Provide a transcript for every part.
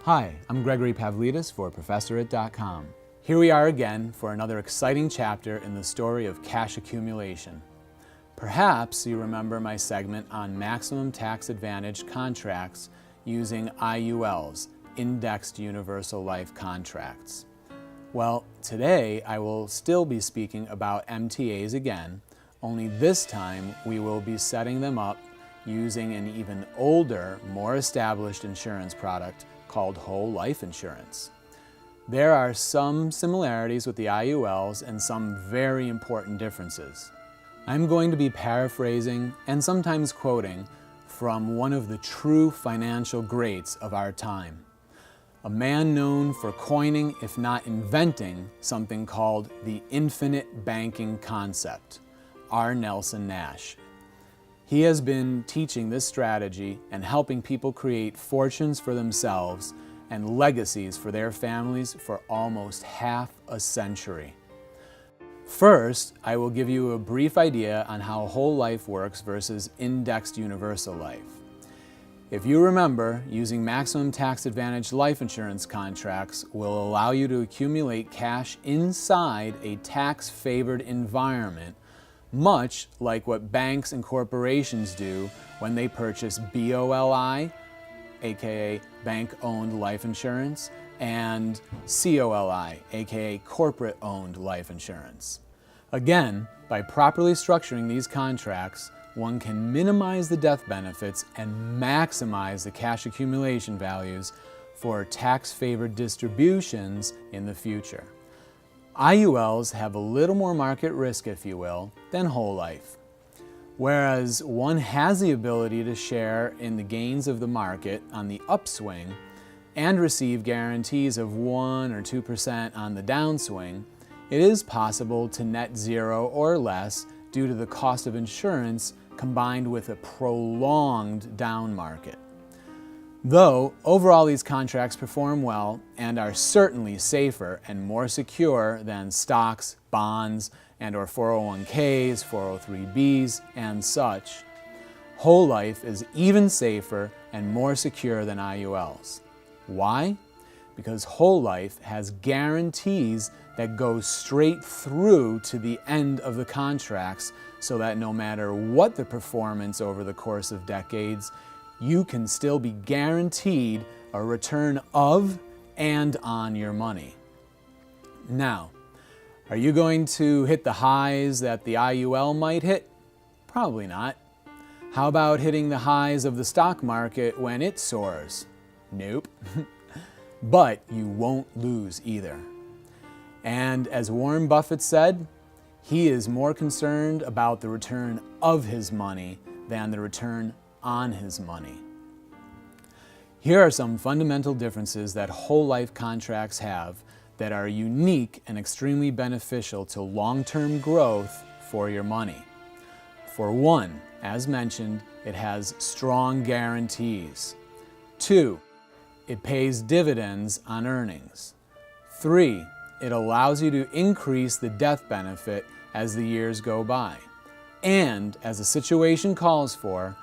Hi, I'm Gregory Pavlidis for ProfessorIt.com. Here we are again for another exciting chapter in the story of cash accumulation. Perhaps you remember my segment on maximum tax advantage contracts using IULs, Indexed Universal Life Contracts. Well, today I will still be speaking about MTAs again, only this time we will be setting them up using an even older, more established insurance product called whole life insurance. There are some similarities with the IULs and some very important differences. I'm going to be paraphrasing and sometimes quoting from one of the true financial greats of our time, a man known for coining, if not inventing, something called the infinite banking concept, R. Nelson Nash. He has been teaching this strategy and helping people create fortunes for themselves and legacies for their families for almost half a century. First, I will give you a brief idea on how whole life works versus indexed universal life. If you remember, using maximum tax advantage life insurance contracts will allow you to accumulate cash inside a tax-favored environment, much like what banks and corporations do when they purchase BOLI, aka bank-owned life insurance, and COLI, aka corporate-owned life insurance. Again, by properly structuring these contracts, one can minimize the death benefits and maximize the cash accumulation values for tax-favored distributions in the future. IULs have a little more market risk, if you will, than whole life. Whereas one has the ability to share in the gains of the market on the upswing and receive guarantees of 1 or 2% on the downswing, it is possible to net zero or less due to the cost of insurance combined with a prolonged down market. Though, overall these contracts perform well and are certainly safer and more secure than stocks, bonds, and or 401ks, 403bs, and such, whole life is even safer and more secure than IULs. Why? Because whole life has guarantees that go straight through to the end of the contracts so that no matter what the performance over the course of decades, you can still be guaranteed a return of and on your money. Now, are you going to hit the highs that the IUL might hit? Probably not. How about hitting the highs of the stock market when it soars? Nope. But you won't lose either. And as Warren Buffett said, he is more concerned about the return of his money than the return on his money. Here are some fundamental differences that whole life contracts have that are unique and extremely beneficial to long-term growth for your money. For one, as mentioned, it has strong guarantees. 2, it pays dividends on earnings. 3, it allows you to increase the death benefit as the years go by. And, as the situation calls for,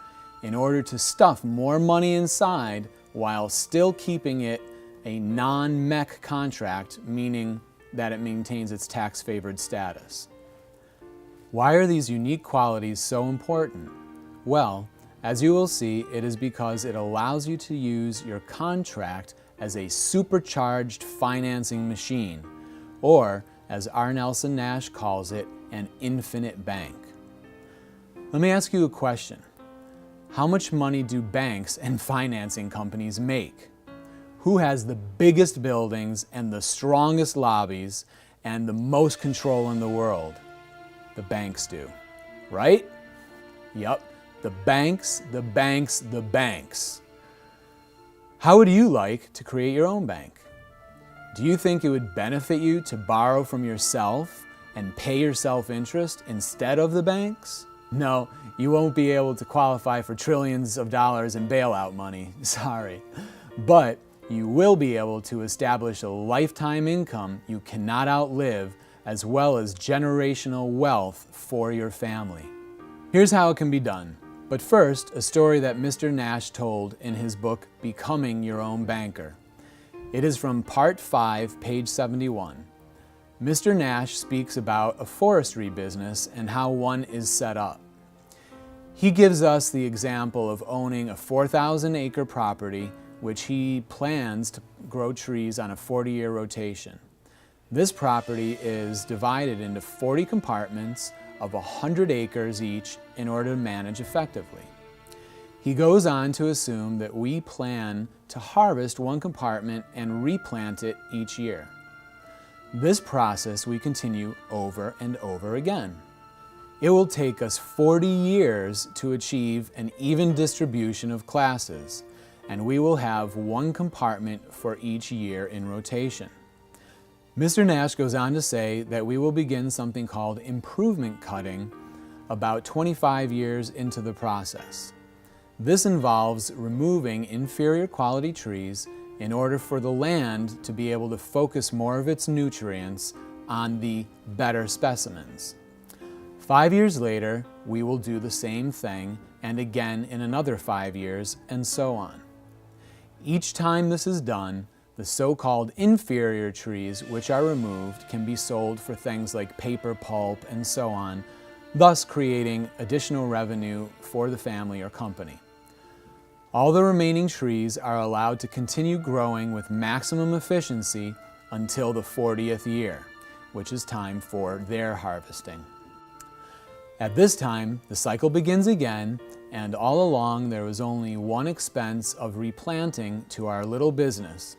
in order to stuff more money inside while still keeping it a non-MEC contract, meaning that it maintains its tax-favored status. Why are these unique qualities so important? Well, as you will see, it is because it allows you to use your contract as a supercharged financing machine, or, as R. Nelson Nash calls it, an infinite bank. Let me ask you a question. How much money do banks and financing companies make? Who has the biggest buildings and the strongest lobbies and the most control in the world? The banks do, right? Yup, the banks, the banks, the banks. How would you like to create your own bank? Do you think it would benefit you to borrow from yourself and pay yourself interest instead of the banks? No, you won't be able to qualify for trillions of dollars in bailout money, sorry. But you will be able to establish a lifetime income you cannot outlive, as well as generational wealth for your family. Here's how it can be done. But first, a story that Mr. Nash told in his book, Becoming Your Own Banker. It is from Part 5, page 71. Mr. Nash speaks about a forestry business and how one is set up. He gives us the example of owning a 4,000-acre property which he plans to grow trees on a 40-year rotation. This property is divided into 40 compartments of 100 acres each in order to manage effectively. He goes on to assume that we plan to harvest one compartment and replant it each year. This process we continue over and over again. It will take us 40 years to achieve an even distribution of classes, and we will have one compartment for each year in rotation. Mr. Nash goes on to say that we will begin something called improvement cutting about 25 years into the process. This involves removing inferior quality trees in order for the land to be able to focus more of its nutrients on the better specimens. 5 years later, we will do the same thing, and again in another 5 years, and so on. Each time this is done, the so-called inferior trees which are removed can be sold for things like paper pulp and so on, thus creating additional revenue for the family or company. All the remaining trees are allowed to continue growing with maximum efficiency until the 40th year, which is time for their harvesting. At this time, the cycle begins again, and all along there was only one expense of replanting to our little business,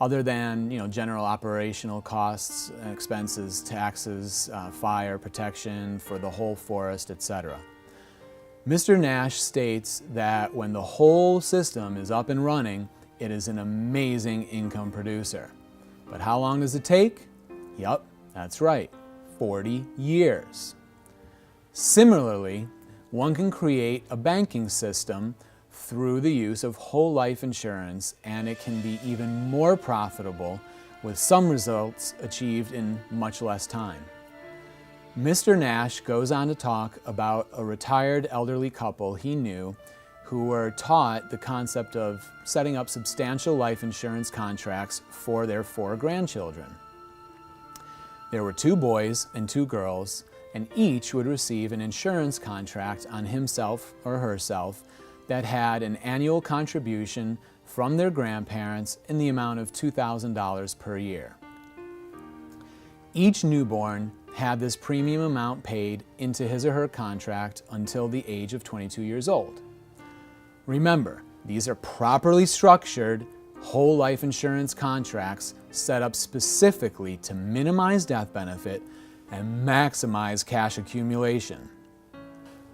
other than general operational costs, expenses, taxes, fire protection for the whole forest, etc. Mr. Nash states that when the whole system is up and running, it is an amazing income producer. But how long does it take? Yup, that's right, 40 years. Similarly, one can create a banking system through the use of whole life insurance, and it can be even more profitable with some results achieved in much less time. Mr. Nash goes on to talk about a retired elderly couple he knew who were taught the concept of setting up substantial life insurance contracts for their 4 grandchildren. There were 2 boys and 2 girls, and each would receive an insurance contract on himself or herself that had an annual contribution from their grandparents in the amount of $2,000 per year. Each newborn had this premium amount paid into his or her contract until the age of 22 years old. Remember, these are properly structured whole life insurance contracts set up specifically to minimize death benefit and maximize cash accumulation.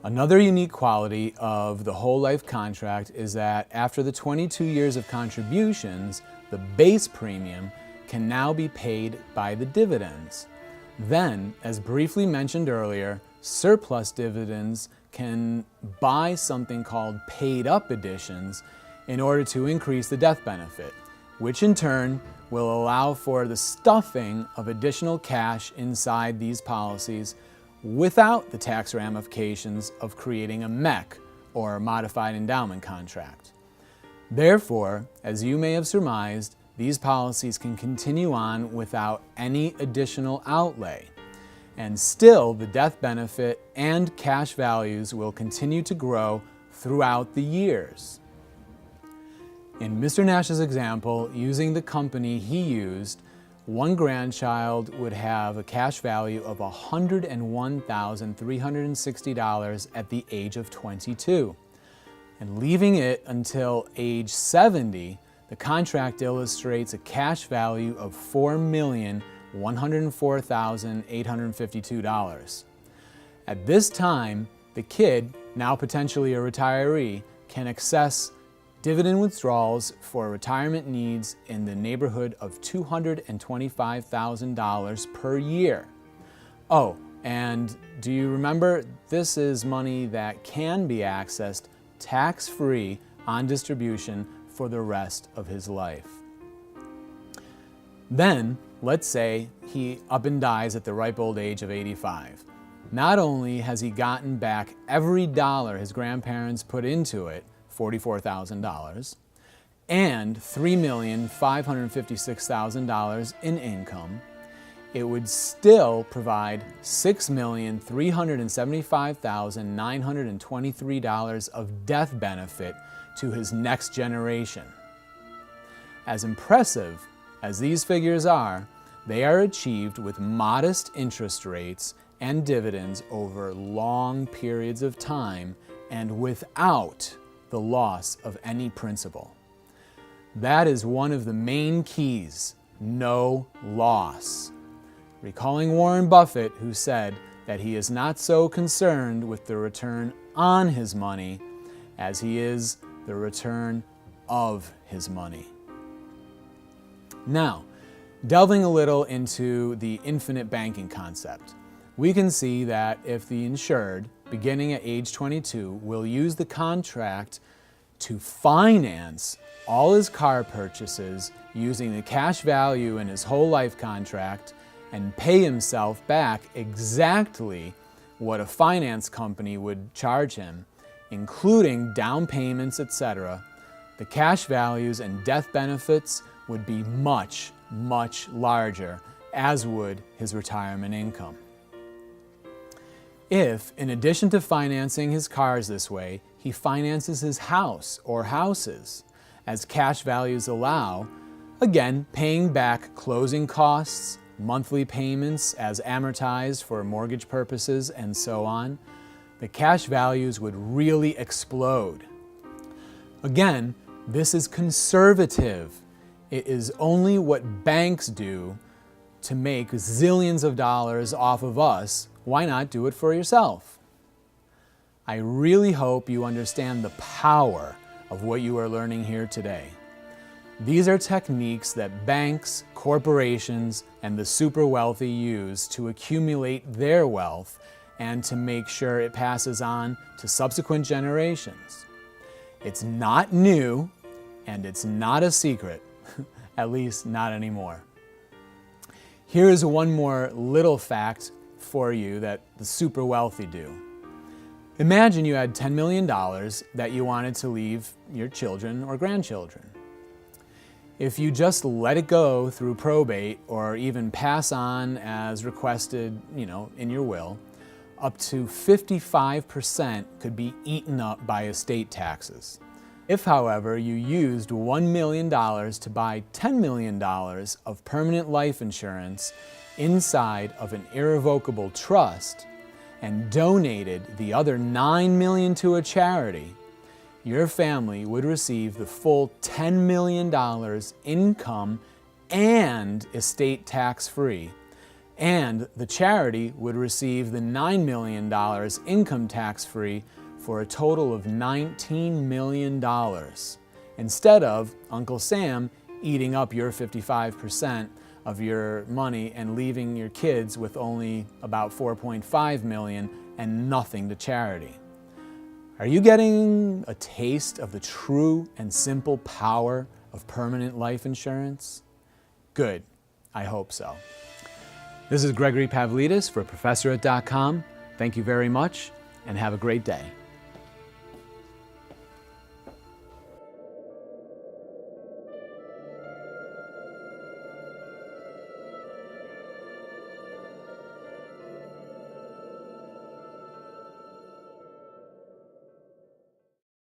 Another unique quality of the whole life contract is that after the 22 years of contributions, the base premium can now be paid by the dividends. Then, as briefly mentioned earlier, surplus dividends can buy something called paid-up additions in order to increase the death benefit, which in turn will allow for the stuffing of additional cash inside these policies without the tax ramifications of creating a MEC, or modified endowment contract. Therefore, as you may have surmised, these policies can continue on without any additional outlay, and still the death benefit and cash values will continue to grow throughout the years. In Mr. Nash's example, using the company he used, one grandchild would have a cash value of $101,360 at the age of 22. And leaving it until age 70, the contract illustrates a cash value of $4,104,852. At this time, the kid, now potentially a retiree, can access dividend withdrawals for retirement needs in the neighborhood of $225,000 per year. Oh, and do you remember, this is money that can be accessed tax-free on distribution for the rest of his life. Then, let's say he up and dies at the ripe old age of 85. Not only has he gotten back every dollar his grandparents put into it, $44,000, and $3,556,000 in income, it would still provide $6,375,923 of death benefit to his next generation. As impressive as these figures are, they are achieved with modest interest rates and dividends over long periods of time and without the loss of any principal. That is one of the main keys: no loss. Recalling Warren Buffett, who said that he is not so concerned with the return on his money as he is the return of his money. Now, delving a little into the infinite banking concept, we can see that if the insured, beginning at age 22, will use the contract to finance all his car purchases using the cash value in his whole life contract and pay himself back exactly what a finance company would charge him, including down payments, etc., the cash values and death benefits would be much, much larger, as would his retirement income. If, in addition to financing his cars this way, he finances his house or houses, as cash values allow, again paying back closing costs, monthly payments as amortized for mortgage purposes, and so on, the cash values would really explode. Again, this is conservative. It is only what banks do to make zillions of dollars off of us. Why not do it for yourself? I really hope you understand the power of what you are learning here today. These are techniques that banks, corporations, and the super wealthy use to accumulate their wealth and to make sure it passes on to subsequent generations. It's not new, and it's not a secret, at least not anymore. Here is one more little fact for you that the super wealthy do. Imagine you had $10 million that you wanted to leave your children or grandchildren. If you just let it go through probate or even pass on as requested, in your will, up to 55% could be eaten up by estate taxes. If, however, you used $1 million to buy $10 million of permanent life insurance inside of an irrevocable trust and donated the other $9 million to a charity, your family would receive the full $10 million income and estate tax-free, and the charity would receive the $9 million income tax-free for a total of $19 million, instead of Uncle Sam eating up your 55% of your money and leaving your kids with only about $4.5 million and nothing to charity. Are you getting a taste of the true and simple power of permanent life insurance? Good, I hope so. This is Gregory Pavlidis for ProfessorIt.com. Thank you very much and have a great day.